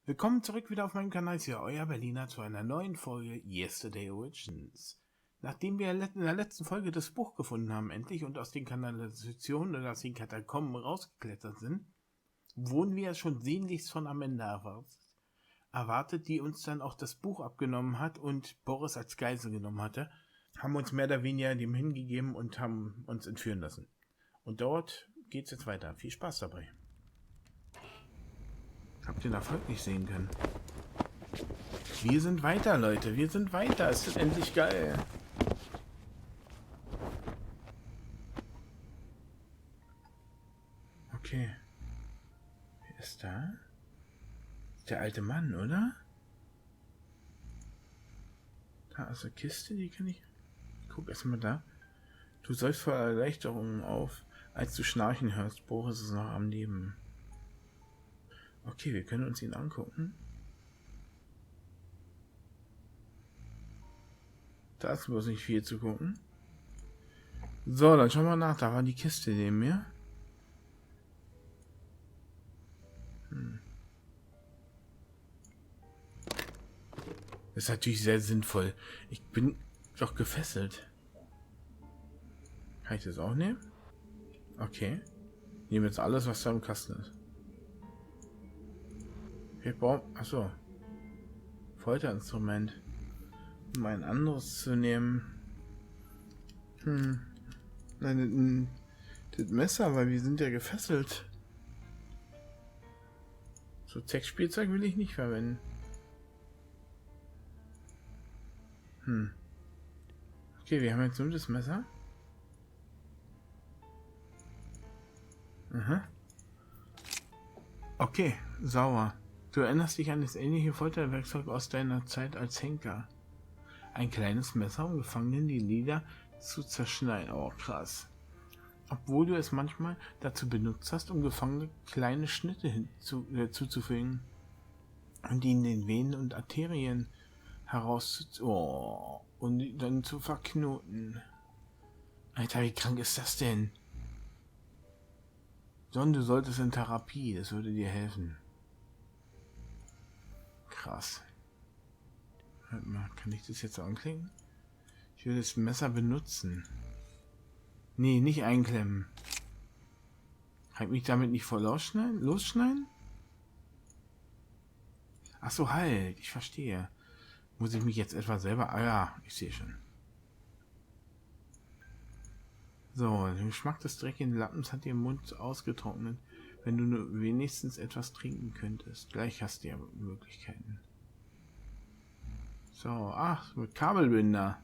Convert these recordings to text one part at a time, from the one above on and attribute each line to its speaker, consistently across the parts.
Speaker 1: Willkommen zurück wieder auf meinem Kanal, hier euer Bärliner zu einer neuen Folge Yesterday Origins. Nachdem wir in der letzten Folge das Buch gefunden haben endlich und aus den Kanalisationen oder aus den Katakomben rausgeklettert sind, wurden wir ja schon sehnlichst von am Ende erwartet, die uns dann auch das Buch abgenommen hat und Boris als Geisel genommen hatte, haben uns mehr oder weniger dem hingegeben und haben uns entführen lassen. Und dort geht's jetzt weiter. Viel Spaß dabei. Habt ihr den Erfolg nicht sehen können? Wir sind weiter, Leute. Wir sind weiter. Es ist endlich geil. Okay. Wer ist da? Der alte Mann, oder? Da ist eine Kiste, die kann ich... Guck erstmal da. Du sollst vor Erleichterung auf, als du Schnarchen hörst. Boris ist noch am Leben. Okay, wir können uns ihn angucken. Da ist bloß nicht viel zu gucken. So, dann schauen wir nach. Da war die Kiste neben mir. Das ist natürlich sehr sinnvoll. Ich bin doch gefesselt. Kann ich das auch nehmen? Okay. Ich nehme jetzt alles, was da im Kasten ist. Ich brauche... Achso. Folterinstrument. Um ein anderes zu nehmen. Nein, das Messer, weil wir sind ja gefesselt. So Sexspielzeug will ich nicht verwenden. Okay, wir haben jetzt nur das Messer. Aha. Okay, sauer. Du erinnerst dich an das ähnliche Folterwerkzeug aus deiner Zeit als Henker. Ein kleines Messer, um Gefangenen die Lider zu zerschneiden. Oh, krass. Obwohl du es manchmal dazu benutzt hast, um Gefangene kleine Schnitte zuzufügen und die in den Venen und Arterien und dann zu verknoten. Alter, wie krank ist das denn? John, du solltest in Therapie, das würde dir helfen. Krass. Warte mal, kann ich das jetzt anklicken? Ich will das Messer benutzen. Nee, nicht einklemmen. Kann ich mich damit nicht voll losschneiden? Ach so, halt, ich verstehe. Muss ich mich jetzt etwa selber... Ah ja, ich sehe schon. So, der Geschmack des dreckigen Lappens hat dir im Mund ausgetrocknet. Wenn du nur wenigstens etwas trinken könntest. Gleich hast du ja Möglichkeiten. So, ach, mit Kabelbinder.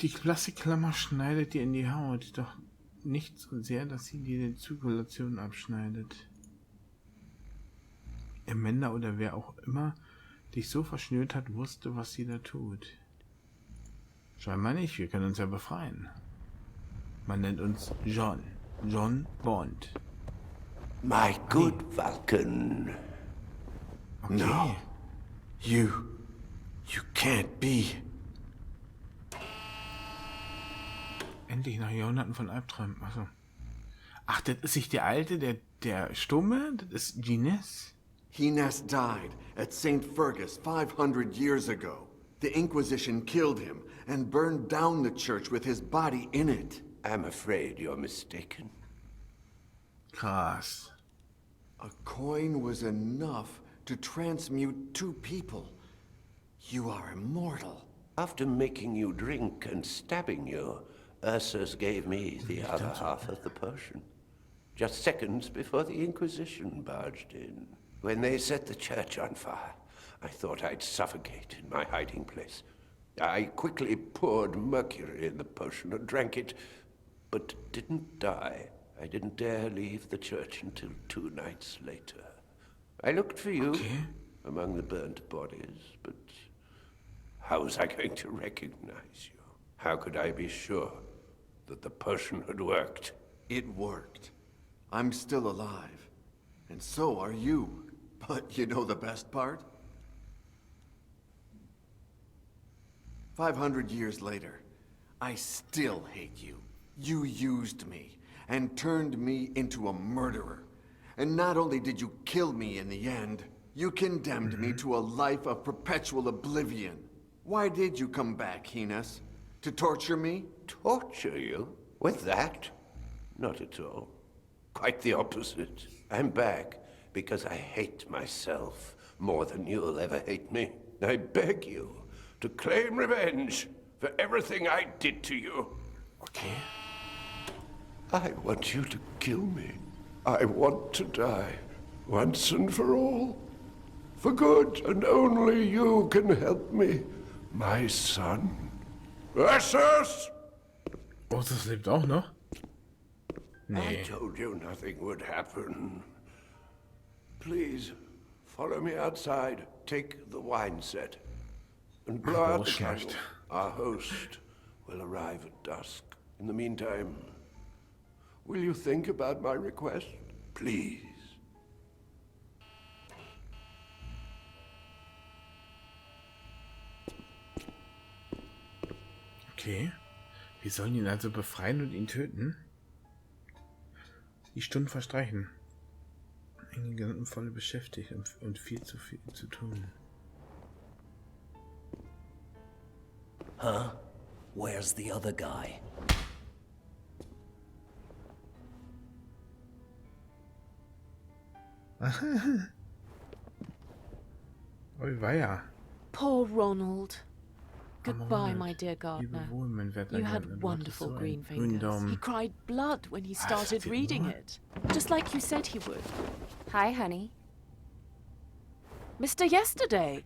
Speaker 1: Die Plastikklammer schneidet dir in die Haut, doch nicht so sehr, dass sie dir die Zirkulation abschneidet. Amanda oder wer auch immer dich so verschnürt hat, wusste, was sie da tut. Scheinbar nicht, wir können uns ja befreien. Man nennt uns John Bond.
Speaker 2: My good Vulcan.
Speaker 1: Okay.
Speaker 2: No. You can't be.
Speaker 1: Endlich nach Jahrhunderten von Albträumen. Achso. Ach, das ist nicht der Alte, der Stumme? Das ist Gines?
Speaker 3: Gines died at St. Fergus 500 years ago. The Inquisition killed him and burned down the church with his body in it.
Speaker 2: I'm afraid you're mistaken.
Speaker 1: Krass.
Speaker 3: A coin was enough to transmute two people. You are immortal.
Speaker 2: After making you drink and stabbing you, Ursus gave me the other half of the potion. Just seconds before the Inquisition barged in. When they set the church on fire, I thought I'd suffocate in my hiding place. I quickly poured mercury in the potion and drank it, but didn't die. I didn't dare leave the church until 2 nights later. I looked for you among the burnt bodies, but how was I going to recognize you? How could I be sure that the potion had worked?
Speaker 3: It worked. I'm still alive. And so are you. But you know the best part? 500 years later, I still hate you. You used me and turned me into a murderer. And not only did you kill me in the end, you condemned me to a life of perpetual oblivion. Why did you come back, Gines? To torture me?
Speaker 2: Torture you? With that? Not at all. Quite the opposite. I'm back because I hate myself more than you'll ever hate me. I beg you to claim revenge for everything I did to you.
Speaker 1: Okay.
Speaker 2: I want you to kill me. I want to die, once and for all. For good, and only you can help me, my son. Ursus!
Speaker 1: Ursus lebt auch noch?
Speaker 2: I
Speaker 1: Nee.
Speaker 2: told you nothing would happen. Please, follow me outside. Take the wine set. And blow out the candle. Our host will arrive at dusk. In the meantime, will you think about my request? Please.
Speaker 1: Okay. Wir sollen ihn also befreien und ihn töten? Die Stunden verstreichen. In gesamten Falle beschäftigt und viel zu tun.
Speaker 4: Huh? Where's the other guy?
Speaker 1: Oh, weia.
Speaker 5: Poor Ronald. Goodbye,
Speaker 1: Ronald,
Speaker 5: my dear gardener.
Speaker 1: Liebe wohl, mein werter
Speaker 5: You
Speaker 1: Gärtner,
Speaker 5: had
Speaker 1: du hattest
Speaker 5: wonderful
Speaker 1: so einen
Speaker 5: green
Speaker 1: grünen
Speaker 5: fingers.
Speaker 1: Daumen.
Speaker 5: He cried blood when he started
Speaker 1: did
Speaker 5: reading
Speaker 1: what?
Speaker 5: it. Just like you said he would.
Speaker 6: Hi, honey.
Speaker 5: Mr. Yesterday!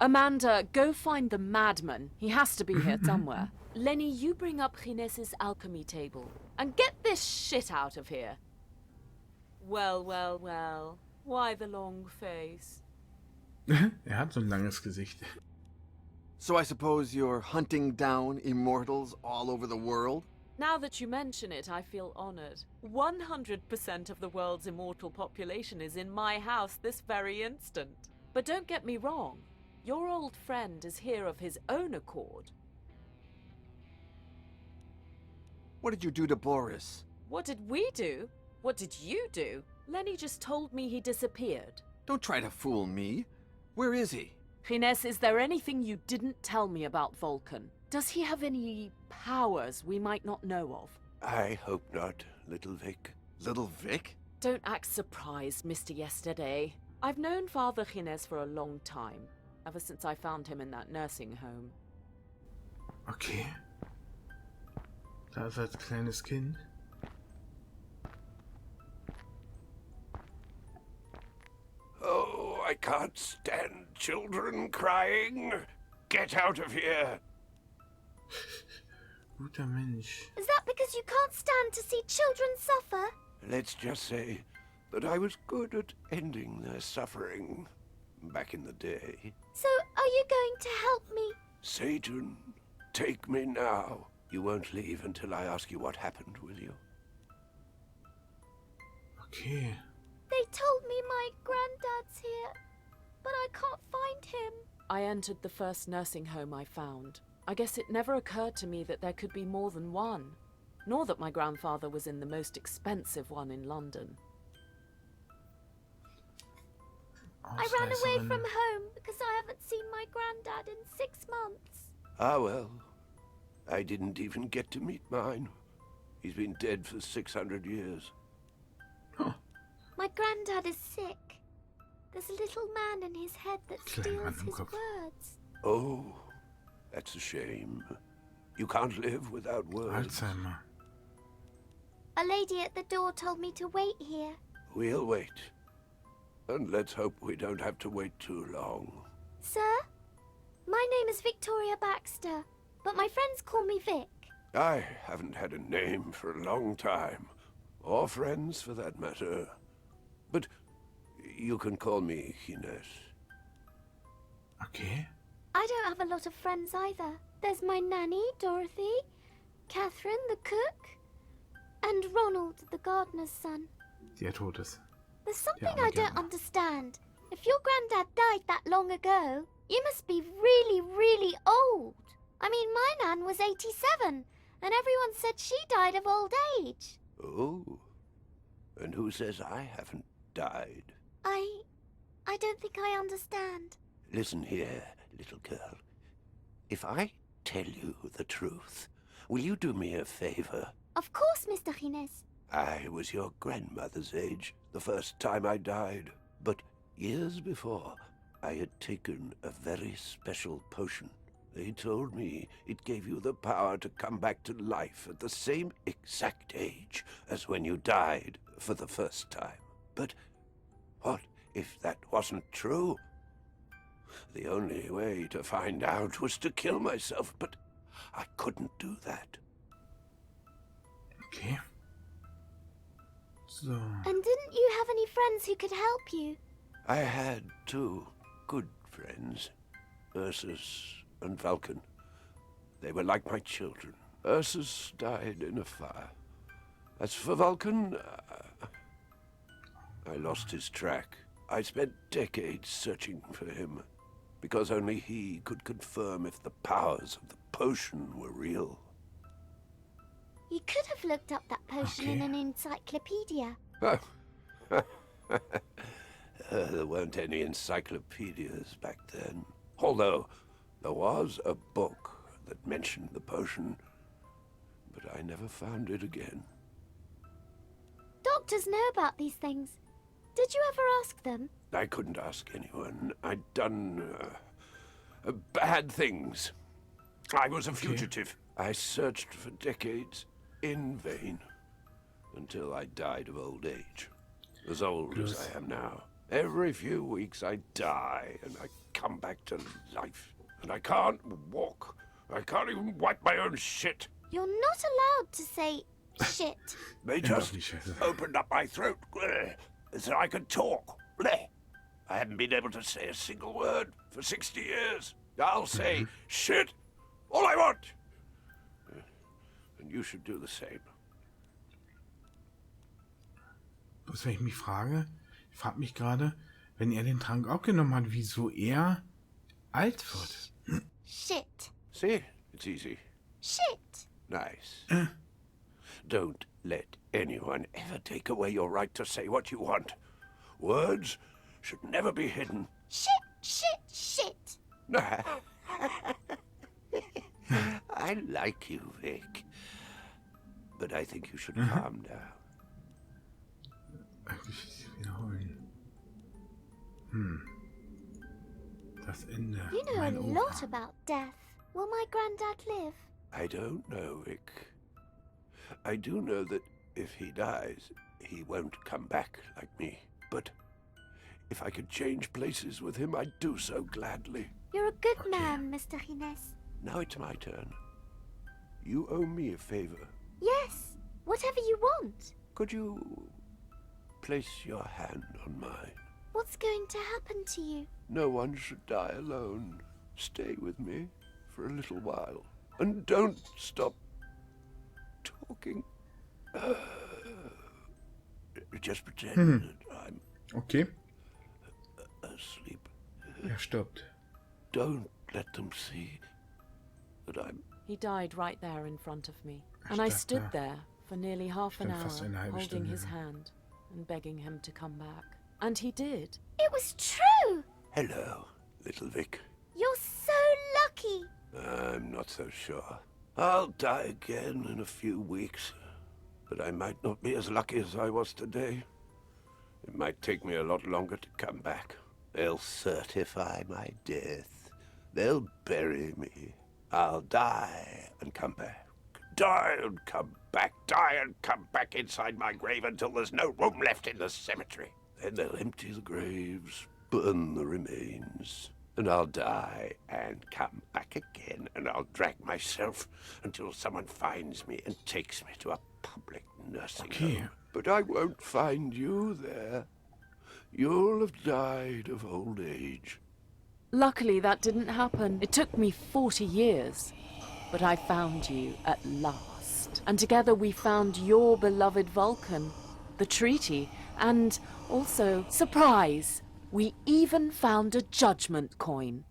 Speaker 5: Amanda, go find the madman. He has to be here somewhere. Lenny, you bring up Gines's alchemy table. And get this shit out of here. Well, well, well. Why the long face?
Speaker 1: Hat so ein langes Gesicht.
Speaker 3: So I suppose you're hunting down immortals all over the world?
Speaker 5: Now that you mention it, I feel honored. 100% of the world's immortal population is in my house this very instant. But don't get me wrong. Your old friend is here of his own accord.
Speaker 3: What did you do to Boris?
Speaker 5: What did we do? What did you do? Lenny just told me he disappeared.
Speaker 3: Don't try to fool me. Where is he?
Speaker 5: Gines, is there anything you didn't tell me about Vulcan? Does he have any powers we might not know of?
Speaker 2: I hope not, little Vic.
Speaker 3: Little Vic?
Speaker 5: Don't act surprised, Mr. Yesterday. I've known Father Gines for a long time, ever since I found him in that nursing home.
Speaker 1: Okay. Da ist als kleines Kind.
Speaker 2: Oh, I can't stand children crying. Get out of here.
Speaker 1: Guter Mensch.
Speaker 6: Is that because you can't stand to see children suffer?
Speaker 2: Let's just say that I was good at ending their suffering back in the day.
Speaker 6: So, are you going to help me?
Speaker 2: Satan, take me now. You won't leave until I ask you what happened, will you?
Speaker 1: Okay.
Speaker 6: They told me my granddad's here, but I can't find him.
Speaker 5: I entered the first nursing home I found. I guess it never occurred to me that there could be more than one, nor that my grandfather was in the most expensive one in London.
Speaker 6: I ran away from home because I haven't seen my granddad in 6 months.
Speaker 2: Ah, well, I didn't even get to meet mine. He's been dead for 600 years.
Speaker 6: My granddad is sick. There's a little man in his head that steals his words.
Speaker 2: Oh, that's a shame. You can't live without words.
Speaker 1: Alzheimer.
Speaker 6: A lady at the door told me to wait here.
Speaker 2: We'll wait. And let's hope we don't have to wait too long.
Speaker 6: Sir? My name is Victoria Baxter, but my friends call me Vic.
Speaker 2: I haven't had a name for a long time. Or friends, for that matter. But you can call me Gines.
Speaker 1: Okay.
Speaker 6: I don't have a lot of friends either. There's my nanny, Dorothy, Catherine, the cook, and Ronald, the gardener's son.
Speaker 1: Der tot ist.
Speaker 6: There's something
Speaker 1: Yeah,
Speaker 6: I don't understand. If your granddad died that long ago, you must be really, really old. I mean, my nan was 87, and everyone said she died of old age.
Speaker 2: Oh. And who says I haven't died?
Speaker 6: I don't think I understand.
Speaker 2: Listen here, little girl. If I tell you the truth, will you do me a favor?
Speaker 6: Of course, Mr. Gines.
Speaker 2: I was your grandmother's age the first time I died. But years before, I had taken a very special potion. They told me it gave you the power to come back to life at the same exact age as when you died for the first time. But what if that wasn't true? The only way to find out was to kill myself, but I couldn't do that.
Speaker 1: Okay. So.
Speaker 6: And didn't you have any friends who could help you?
Speaker 2: I had two good friends, Ursus and Vulcan. They were like my children. Ursus died in a fire. As for Vulcan, I lost his track. I spent decades searching for him, because only he could confirm if the powers of the potion were real.
Speaker 6: You could have looked up that potion in an encyclopedia.
Speaker 2: There weren't any encyclopedias back then. Although, there was a book that mentioned the potion, but I never found it again.
Speaker 6: Doctors know about these things. Did you ever ask them?
Speaker 2: I couldn't ask anyone. I'd done bad things. I was a fugitive. I searched for decades in vain until I died of old age. As old as I am now. Every few weeks I die and I come back to life. And I can't walk. I can't even wipe my own shit.
Speaker 6: You're not allowed to say shit.
Speaker 2: They just opened up my throat so I could talk. I haven't been able to say a single word for 60 years. I'll say shit all I want. And you should do the same.
Speaker 1: Was, wenn ich mich frage? Ich frage mich gerade, wenn er den Trank aufgenommen hat, wieso er alt wird.
Speaker 6: Shit.
Speaker 2: See? It's easy.
Speaker 6: Shit.
Speaker 2: Nice. Don't let anyone ever take away your right to say what you want. Words should never be hidden.
Speaker 6: Shit, shit, shit.
Speaker 2: I like you, Vic. But I think you should calm down.
Speaker 1: Wiederholen. Das Ende.
Speaker 6: You know a lot about death. Will my granddad live?
Speaker 2: I don't know, Vic. I do know that if he dies, he won't come back like me. But if I could change places with him, I'd do so gladly.
Speaker 6: You're a good man, Mr. Gines.
Speaker 2: Now it's my turn. You owe me a favor.
Speaker 6: Yes, whatever you want.
Speaker 2: Could you place your hand on mine?
Speaker 6: What's going to happen to you?
Speaker 2: No one should die alone. Stay with me for a little while. And don't stop talking. Just pretend that I'm
Speaker 1: Okay.
Speaker 2: asleep.
Speaker 1: Stirbt.
Speaker 2: Don't let them see that I'm...
Speaker 5: He died right there in front of me. And I stood there for nearly half an
Speaker 1: fast eine
Speaker 5: hour,
Speaker 1: halbe
Speaker 5: holding
Speaker 1: Stunde,
Speaker 5: his
Speaker 1: ja.
Speaker 5: hand and begging him to come back. And he did.
Speaker 6: It was true.
Speaker 2: Hello, little Vic.
Speaker 6: You're so lucky.
Speaker 2: I'm not so sure. I'll die again in a few weeks. But I might not be as lucky as I was today. It might take me a lot longer to come back. They'll certify my death. They'll bury me. I'll die and come back. Die and come back. Die and come back inside my grave until there's no room left in the cemetery. Then they'll empty the graves, burn the remains. And I'll die and come back again, and I'll drag myself until someone finds me and takes me to a public nursing home. But I won't find you there. You'll have died of old age.
Speaker 5: Luckily, that didn't happen. It took me 40 years. But I found you at last. And together we found your beloved Vulcan, the treaty, and also, surprise, we even found a judgment coin.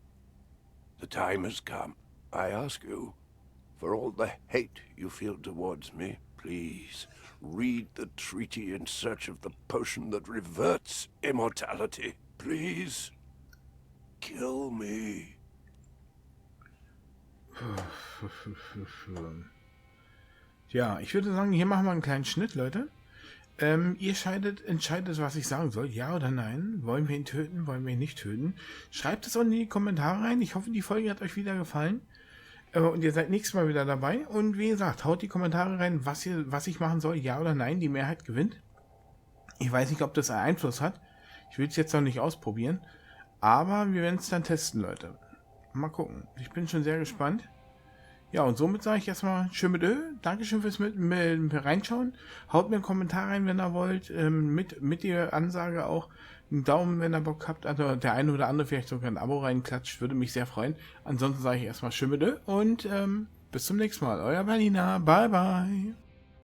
Speaker 2: The time has come. I ask you, For all the hate you feel towards me, please read the treaty in search of the potion that reverts immortality. Please kill me.
Speaker 1: Ja, ich würde sagen, hier machen wir einen kleinen Schnitt, Leute. Ihr entscheidet, was ich sagen soll. Ja oder nein? Wollen wir ihn töten? Wollen wir ihn nicht töten? Schreibt es unten in die Kommentare rein. Ich hoffe, die Folge hat euch wieder gefallen. Und ihr seid nächstes Mal wieder dabei. Und wie gesagt, haut die Kommentare rein, was ich machen soll. Ja oder nein? Die Mehrheit gewinnt. Ich weiß nicht, ob das einen Einfluss hat. Ich will es jetzt noch nicht ausprobieren. Aber wir werden es dann testen, Leute. Mal gucken. Ich bin schon sehr gespannt. Ja, und somit sage ich erstmal schön mit Ö. Dankeschön fürs mit reinschauen. Haut mir einen Kommentar rein, wenn ihr wollt. Mit der Ansage auch. Einen Daumen, wenn ihr Bock habt. Also der eine oder andere vielleicht sogar ein Abo reinklatscht. Würde mich sehr freuen. Ansonsten sage ich erstmal schön mit Ö. Und bis zum nächsten Mal. Euer Bärliner. Bye, bye.